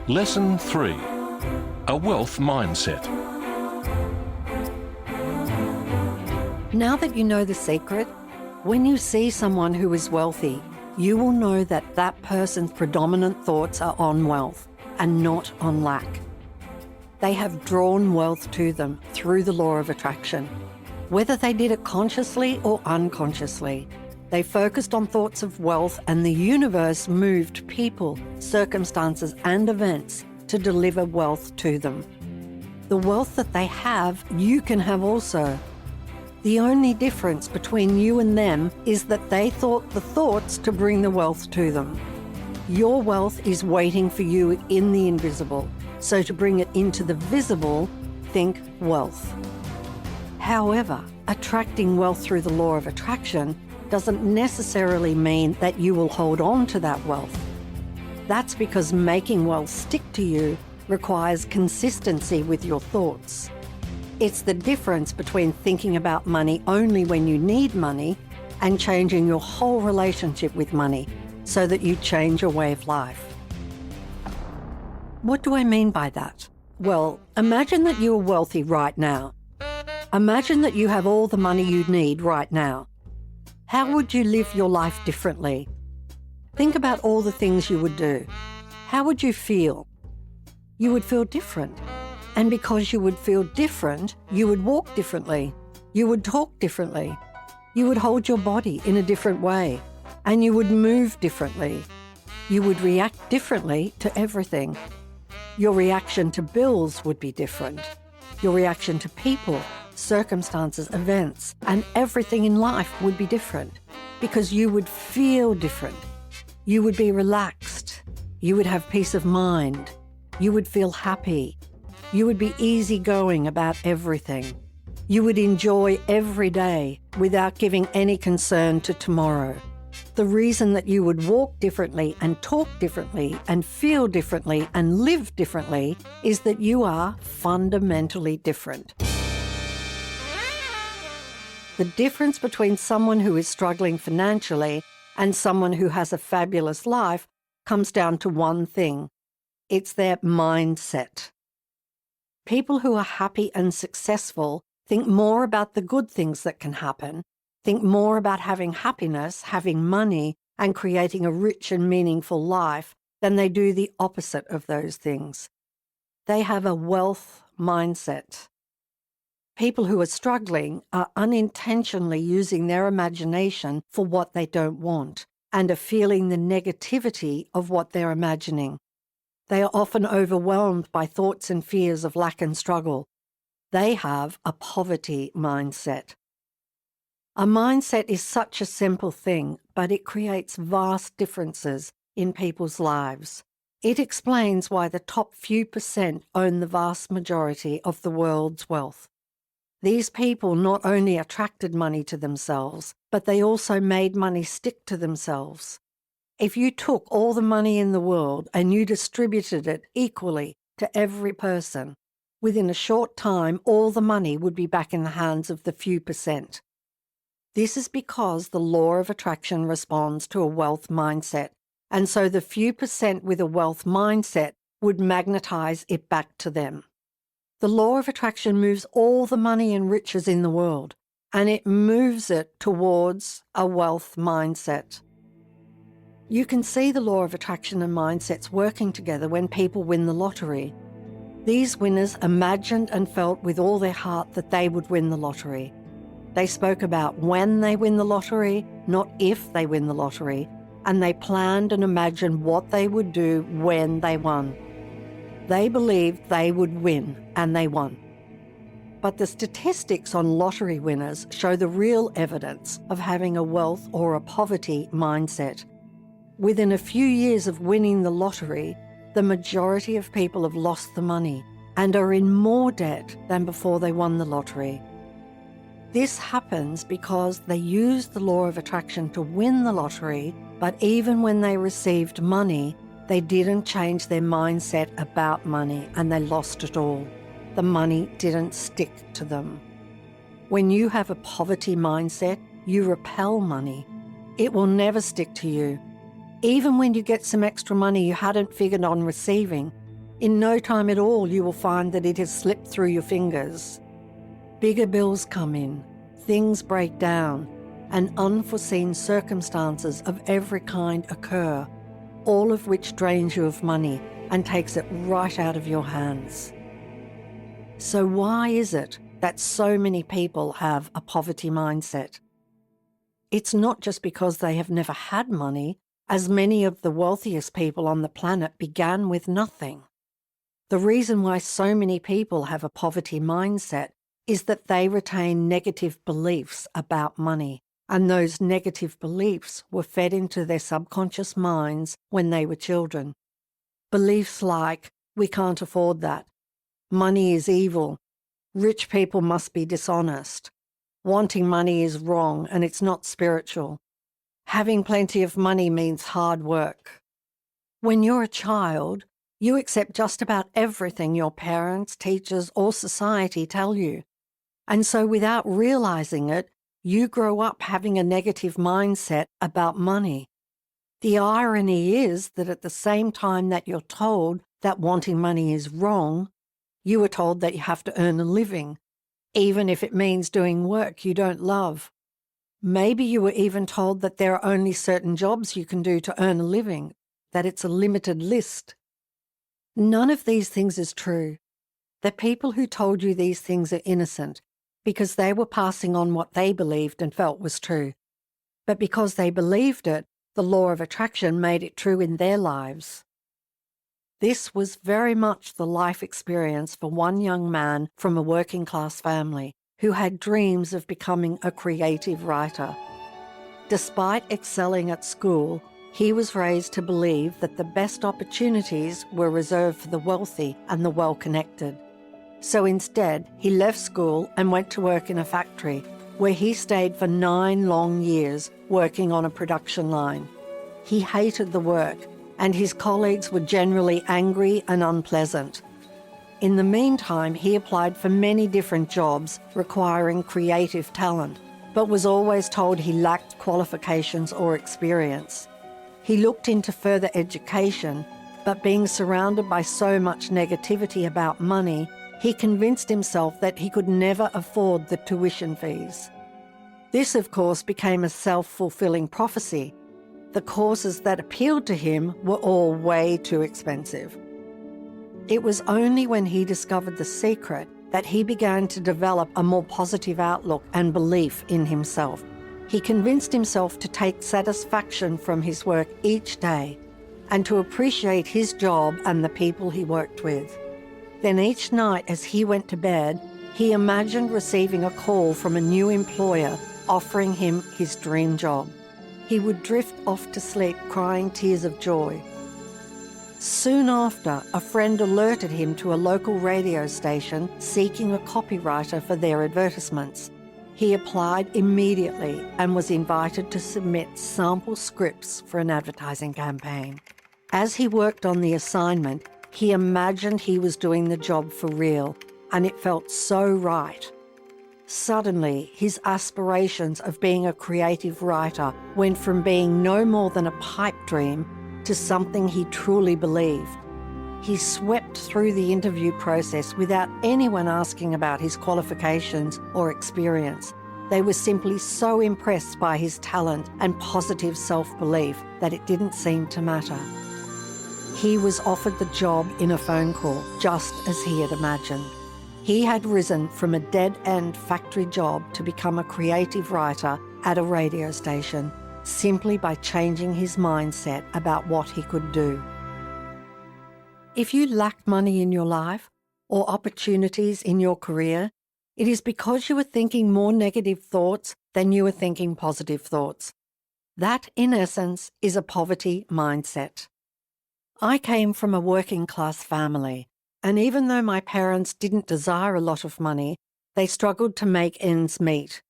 Lesson 3. A Wealth Mindset. Now that you know the secret, when you see someone who is wealthy, you will know that that person's predominant thoughts are on wealth and not on lack. They have drawn wealth to them through the law of attraction. Whether they did it consciously or unconsciously, they focused on thoughts of wealth, and the universe moved people, circumstances, and events to deliver wealth to them. The wealth that they have, you can have also. The only difference between you and them is that they thought the thoughts to bring the wealth to them. Your wealth is waiting for you in the invisible, so to bring it into the visible, think wealth. However, attracting wealth through the law of attraction doesn't necessarily mean that you will hold on to that wealth. That's because making wealth stick to you requires consistency with your thoughts. It's the difference between thinking about money only when you need money and changing your whole relationship with money so that you change your way of life. What do I mean by that? Well, imagine that you are wealthy right now. Imagine that you have all the money you need right now. How would you live your life differently? Think about all the things you would do. How would you feel? You would feel different. And because you would feel different, you would walk differently. You would talk differently. You would hold your body in a different way. And you would move differently. You would react differently to everything. Your reaction to bills would be different. Your reaction to people, circumstances, events, and everything in life would be different because you would feel different. You would be relaxed. You would have peace of mind. You would feel happy. You would be easygoing about everything. You would enjoy every day without giving any concern to tomorrow. The reason that you would walk differently and talk differently and feel differently and live differently is that you are fundamentally different. The difference between someone who is struggling financially and someone who has a fabulous life comes down to one thing. It's their mindset. People who are happy and successful think more about the good things that can happen, think more about having happiness, having money, and creating a rich and meaningful life than they do the opposite of those things. They have a wealth mindset. People who are struggling are unintentionally using their imagination for what they don't want and are feeling the negativity of what they're imagining. They are often overwhelmed by thoughts and fears of lack and struggle. They have a poverty mindset. A mindset is such a simple thing, but it creates vast differences in people's lives. It explains why the top few percent own the vast majority of the world's wealth. These people not only attracted money to themselves, but they also made money stick to themselves. If you took all the money in the world and you distributed it equally to every person, within a short time, all the money would be back in the hands of the few percent. This is because the law of attraction responds to a wealth mindset, and so the few percent with a wealth mindset would magnetize it back to them. The law of attraction moves all the money and riches in the world, and it moves it towards a wealth mindset. You can see the law of attraction and mindsets working together when people win the lottery. These winners imagined and felt with all their heart that they would win the lottery. They spoke about when they win the lottery, not if they win the lottery, and they planned and imagined what they would do when they won. They believed they would win, and they won. But the statistics on lottery winners show the real evidence of having a wealth or a poverty mindset. Within a few years of winning the lottery, the majority of people have lost the money and are in more debt than before they won the lottery. This happens because they used the law of attraction to win the lottery, but even when they received money, they didn't change their mindset about money and they lost it all. The money didn't stick to them. When you have a poverty mindset, you repel money. It will never stick to you. Even when you get some extra money you hadn't figured on receiving, In no time at all, you will find that it has slipped through your fingers. Bigger bills come in, things break down, and unforeseen circumstances of every kind occur, all of which drains you of money and takes it right out of your hands. So why is it that so many people have a poverty mindset? It's not just because they have never had money, as many of the wealthiest people on the planet began with nothing. The reason why so many people have a poverty mindset is that they retain negative beliefs about money, and those negative beliefs were fed into their subconscious minds when they were children. Beliefs like, we can't afford that, money is evil, rich people must be dishonest, wanting money is wrong and it's not spiritual, having plenty of money means hard work. When you're a child, you accept just about everything your parents, teachers, or society tell you. And so without realizing it, you grow up having a negative mindset about money. The irony is that at the same time that you're told that wanting money is wrong, you are told that you have to earn a living, even if it means doing work you don't love. Maybe you were even told that there are only certain jobs you can do to earn a living, that it's a limited list. None of these things is true. The people who told you these things are innocent because they were passing on what they believed and felt was true. But because they believed it, the law of attraction made it true in their lives. This was very much the life experience for one young man from a working-class family who had dreams of becoming a creative writer. Despite excelling at school, he was raised to believe that the best opportunities were reserved for the wealthy and the well-connected. So instead, he left school and went to work in a factory, where he stayed for 9 long years working on a production line. He hated the work, and his colleagues were generally angry and unpleasant. In the meantime, he applied for many different jobs requiring creative talent, but was always told he lacked qualifications or experience. He looked into further education, but being surrounded by so much negativity about money, he convinced himself that he could never afford the tuition fees. This, of course, became a self-fulfilling prophecy. The courses that appealed to him were all way too expensive. It was only when he discovered the secret that he began to develop a more positive outlook and belief in himself. He convinced himself to take satisfaction from his work each day and to appreciate his job and the people he worked with. Then each night as he went to bed, he imagined receiving a call from a new employer offering him his dream job. He would drift off to sleep crying tears of joy. Soon after, a friend alerted him to a local radio station seeking a copywriter for their advertisements. He applied immediately and was invited to submit sample scripts for an advertising campaign. As he worked on the assignment, he imagined he was doing the job for real, and it felt so right. Suddenly, his aspirations of being a creative writer went from being no more than a pipe dream to something he truly believed. He swept through the interview process without anyone asking about his qualifications or experience. They were simply so impressed by his talent and positive self-belief that it didn't seem to matter. He was offered the job in a phone call, just as he had imagined. He had risen from a dead-end factory job to become a creative writer at a radio station, simply by changing his mindset about what he could do. If you lack money in your life or opportunities in your career, it is because you are thinking more negative thoughts than you are thinking positive thoughts. That, in essence, is a poverty mindset. I came from a working-class family, and even though my parents didn't desire a lot of money, they struggled to make ends meet.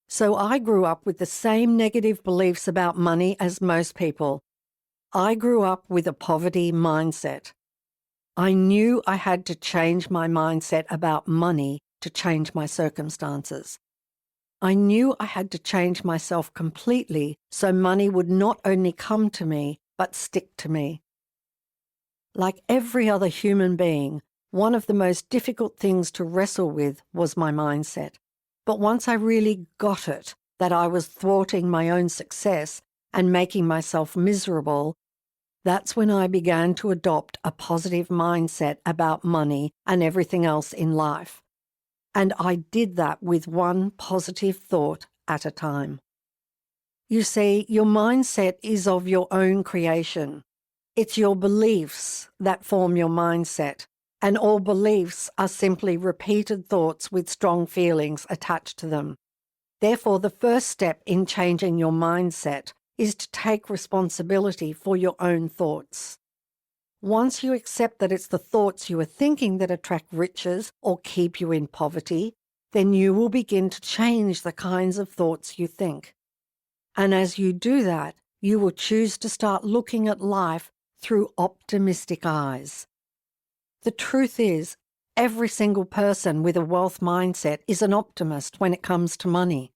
So I grew up with the same negative beliefs about money as most people. I grew up with a poverty mindset. I knew I had to change my mindset about money to change my circumstances. I knew I had to change myself completely so money would not only come to me, but stick to me. Like every other human being, one of the most difficult things to wrestle with was my mindset. But once I really got it, that I was thwarting my own success and making myself miserable, that's when I began to adopt a positive mindset about money and everything else in life. And I did that with one positive thought at a time. You see, your mindset is of your own creation. It's your beliefs that form your mindset, and all beliefs are simply repeated thoughts with strong feelings attached to them. Therefore, the first step in changing your mindset is to take responsibility for your own thoughts. Once you accept that it's the thoughts you are thinking that attract riches or keep you in poverty, then you will begin to change the kinds of thoughts you think. And as you do that, you will choose to start looking at life through optimistic eyes. The truth is, every single person with a wealth mindset is an optimist when it comes to money.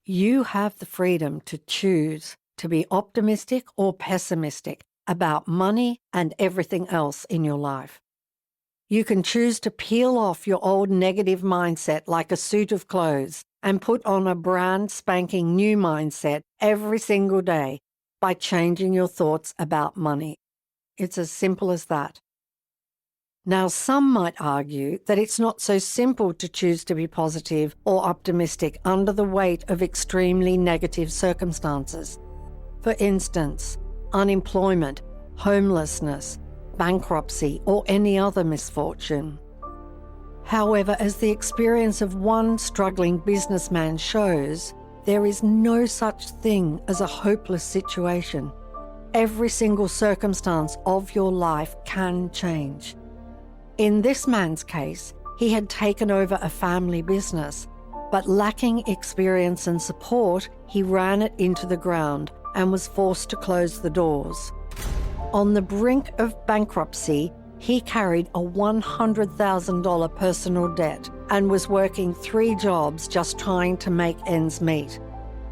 You have the freedom to choose to be optimistic or pessimistic about money and everything else in your life. You can choose to peel off your old negative mindset like a suit of clothes and put on a brand spanking new mindset every single day by changing your thoughts about money. It's as simple as that. Now, some might argue that it's not so simple to choose to be positive or optimistic under the weight of extremely negative circumstances. For instance, unemployment, homelessness, bankruptcy, or any other misfortune. However, as the experience of one struggling businessman shows, there is no such thing as a hopeless situation. Every single circumstance of your life can change. In this man's case, he had taken over a family business, but lacking experience and support, he ran it into the ground and was forced to close the doors. On the brink of bankruptcy, he carried a $100,000 personal debt and was working 3 jobs just trying to make ends meet.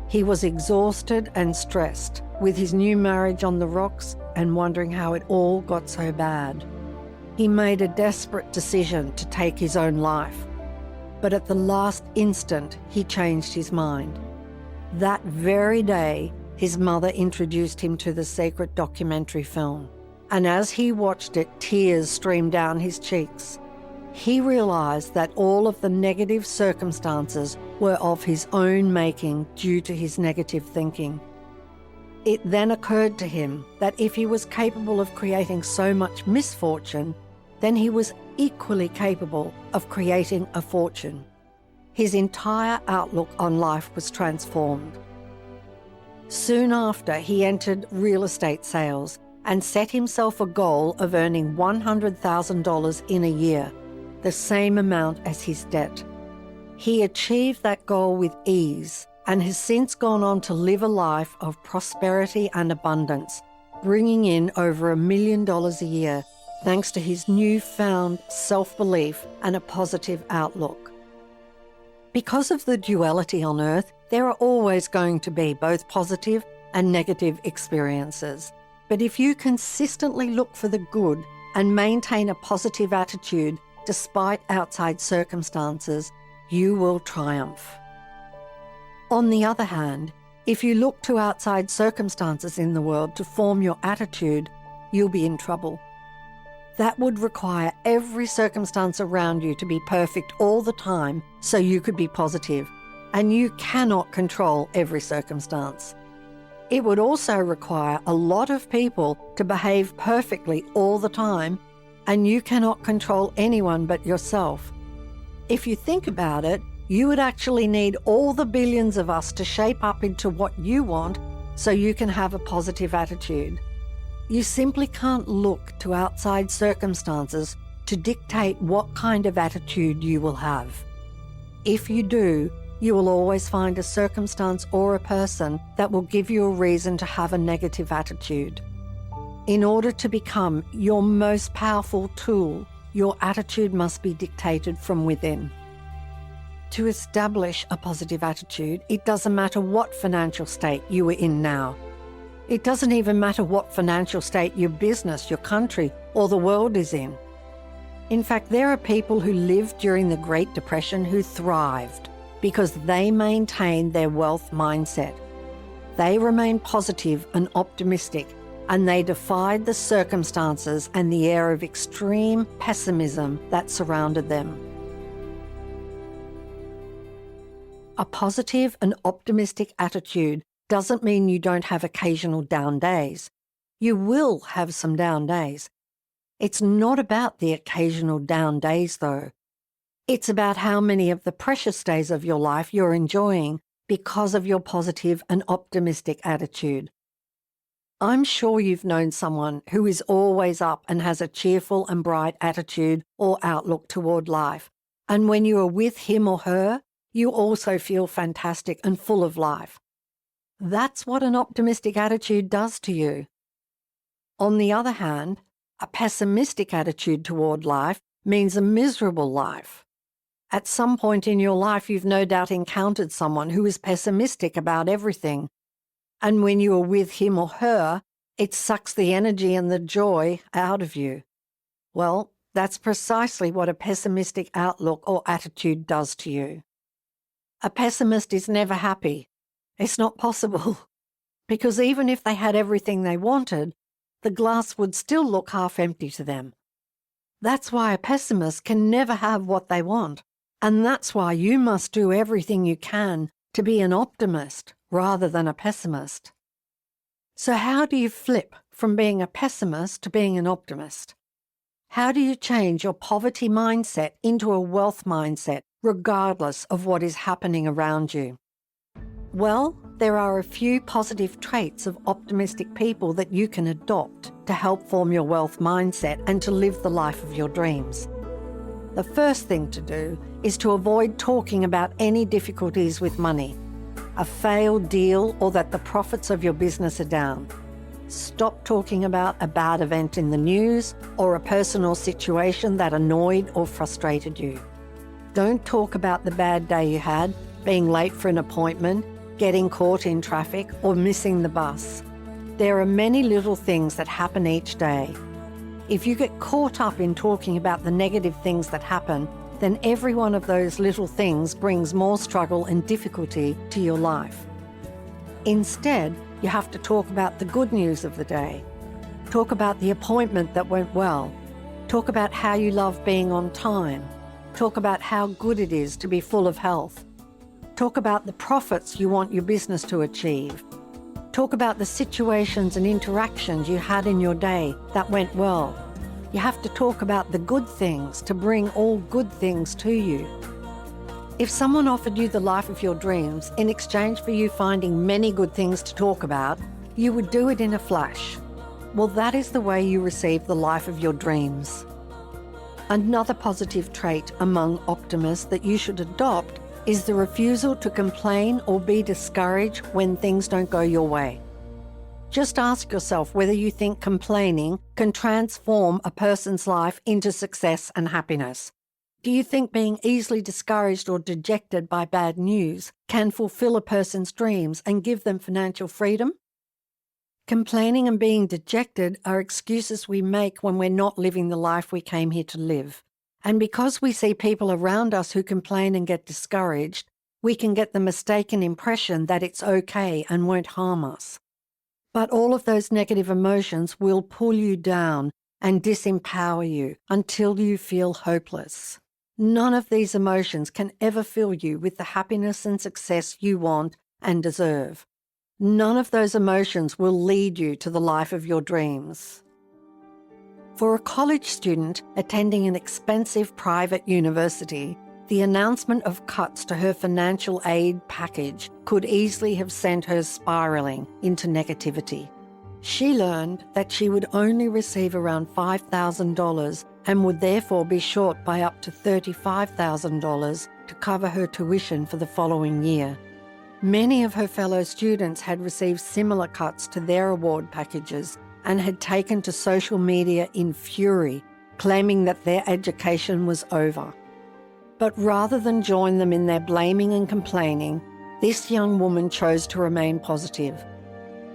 He was exhausted and stressed, with his new marriage on the rocks and wondering how it all got so bad. He made a desperate decision to take his own life, but at the last instant, he changed his mind. That very day, his mother introduced him to the sacred documentary film, and as he watched it, tears streamed down his cheeks. He realized that all of the negative circumstances were of his own making due to his negative thinking. It then occurred to him that if he was capable of creating so much misfortune, then he was equally capable of creating a fortune. His entire outlook on life was transformed. Soon after, he entered real estate sales and set himself a goal of earning $100,000 in a year, the same amount as his debt. He achieved that goal with ease and has since gone on to live a life of prosperity and abundance, bringing in over $1 million a year thanks to his newfound self-belief and a positive outlook. Because of the duality on Earth, there are always going to be both positive and negative experiences. But if you consistently look for the good and maintain a positive attitude despite outside circumstances, you will triumph. On the other hand, if you look to outside circumstances in the world to form your attitude, you'll be in trouble. That would require every circumstance around you to be perfect all the time so you could be positive, and you cannot control every circumstance. It would also require a lot of people to behave perfectly all the time, and you cannot control anyone but yourself. If you think about it, you would actually need all the billions of us to shape up into what you want so you can have a positive attitude. You simply can't look to outside circumstances to dictate what kind of attitude you will have. If you do, you will always find a circumstance or a person that will give you a reason to have a negative attitude. In order to become your most powerful tool, your attitude must be dictated from within. To establish a positive attitude, it doesn't matter what financial state you are in now. It doesn't even matter what financial state your business, your country, or the world is in. In fact, there are people who lived during the Great Depression who thrived because they maintained their wealth mindset. They remained positive and optimistic, and they defied the circumstances and the air of extreme pessimism that surrounded them. A positive and optimistic attitude doesn't mean you don't have occasional down days. You will have some down days. It's not about the occasional down days, though. It's about how many of the precious days of your life you're enjoying because of your positive and optimistic attitude. I'm sure you've known someone who is always up and has a cheerful and bright attitude or outlook toward life. And when you are with him or her, you also feel fantastic and full of life. That's what an optimistic attitude does to you. On the other hand, a pessimistic attitude toward life means a miserable life. At some point in your life, you've no doubt encountered someone who is pessimistic about everything. And when you are with him or her, it sucks the energy and the joy out of you. Well, that's precisely what a pessimistic outlook or attitude does to you. A pessimist is never happy. It's not possible. Because even if they had everything they wanted, the glass would still look half empty to them. That's why a pessimist can never have what they want. And that's why you must do everything you can to be an optimist rather than a pessimist. So how do you flip from being a pessimist to being an optimist? How do you change your poverty mindset into a wealth mindset, regardless of what is happening around you? Well, there are a few positive traits of optimistic people that you can adopt to help form your wealth mindset and to live the life of your dreams. The first thing to do is to avoid talking about any difficulties with money, a failed deal, or that the profits of your business are down. Stop talking about a bad event in the news or a personal situation that annoyed or frustrated you. Don't talk about the bad day you had, being late for an appointment, getting caught in traffic, or missing the bus. There are many little things that happen each day. If you get caught up in talking about the negative things that happen, then every one of those little things brings more struggle and difficulty to your life. Instead, you have to talk about the good news of the day. Talk about the appointment that went well. Talk about how you love being on time. Talk about how good it is to be full of health. Talk about the profits you want your business to achieve. Talk about the situations and interactions you had in your day that went well. You have to talk about the good things to bring all good things to you. If someone offered you the life of your dreams in exchange for you finding many good things to talk about, you would do it in a flash. Well, that is the way you receive the life of your dreams. Another positive trait among optimists that you should adopt is the refusal to complain or be discouraged when things don't go your way. Just ask yourself whether you think complaining can transform a person's life into success and happiness. Do you think being easily discouraged or dejected by bad news can fulfill a person's dreams and give them financial freedom? Complaining and being dejected are excuses we make when we're not living the life we came here to live. And because we see people around us who complain and get discouraged, we can get the mistaken impression that it's okay and won't harm us. But all of those negative emotions will pull you down and disempower you until you feel hopeless. None of these emotions can ever fill you with the happiness and success you want and deserve. None of those emotions will lead you to the life of your dreams. For a college student attending an expensive private university, the announcement of cuts to her financial aid package could easily have sent her spiraling into negativity. She learned that she would only receive around $5,000 and would therefore be short by up to $35,000 to cover her tuition for the following year. Many of her fellow students had received similar cuts to their award packages and had taken to social media in fury, claiming that their education was over. But rather than join them in their blaming and complaining, this young woman chose to remain positive.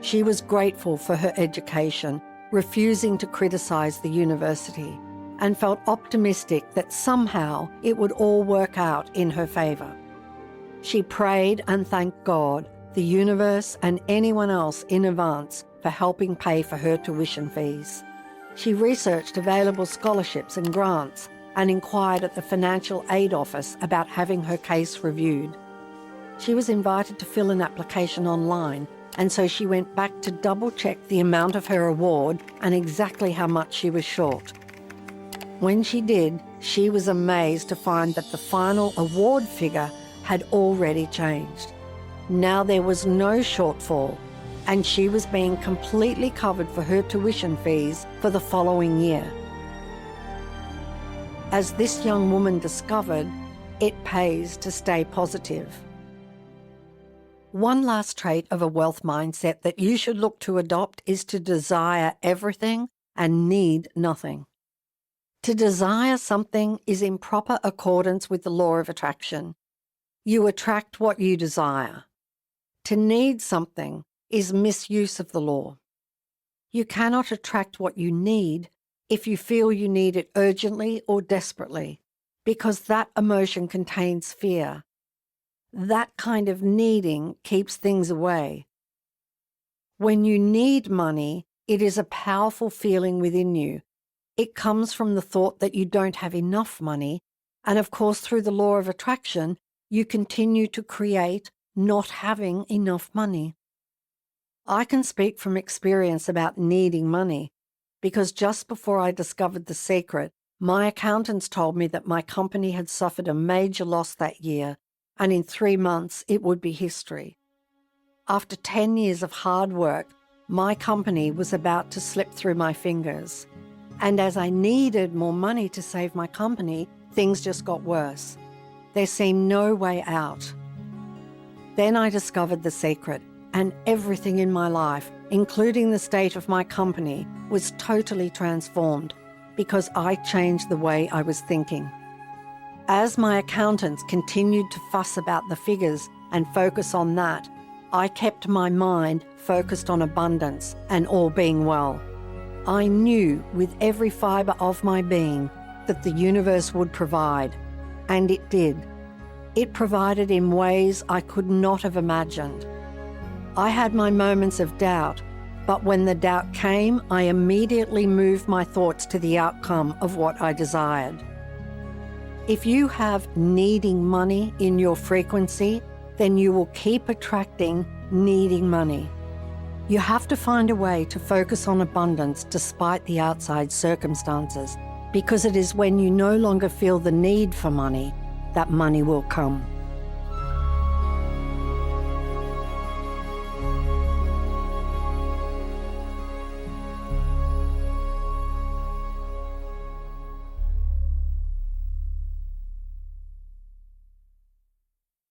She was grateful for her education, refusing to criticize the university, and felt optimistic that somehow it would all work out in her favor. She prayed and thanked God, the universe, and anyone else in advance for helping pay for her tuition fees. She researched available scholarships and grants and inquired at the financial aid office about having her case reviewed. She was invited to fill an application online, and so she went back to double-check the amount of her award and exactly how much she was short. When she did, she was amazed to find that the final award figure had already changed. Now there was no shortfall, and she was being completely covered for her tuition fees for the following year. As this young woman discovered, it pays to stay positive. One last trait of a wealth mindset that you should look to adopt is to desire everything and need nothing. To desire something is in proper accordance with the law of attraction. You attract what you desire. To need something is misuse of the law. You cannot attract what you need if you feel you need it urgently or desperately, because that emotion contains fear. That kind of needing keeps things away. When you need money, it is a powerful feeling within you. It comes from the thought that you don't have enough money, and of course, through the law of attraction, you continue to create not having enough money. I can speak from experience about needing money, because just before I discovered the secret, my accountants told me that my company had suffered a major loss that year, and in 3 months it would be history. After 10 years of hard work, my company was about to slip through my fingers. And as I needed more money to save my company, things just got worse. There seemed no way out. Then I discovered the secret, and everything in my life, including the state of my company, was totally transformed because I changed the way I was thinking. As my accountants continued to fuss about the figures and focus on that, I kept my mind focused on abundance and all being well. I knew with every fibre of my being that the universe would provide, and it did. It provided in ways I could not have imagined. I had my moments of doubt, but when the doubt came, I immediately moved my thoughts to the outcome of what I desired. If you have needing money in your frequency, then you will keep attracting needing money. You have to find a way to focus on abundance despite the outside circumstances, because it is when you no longer feel the need for money that money will come.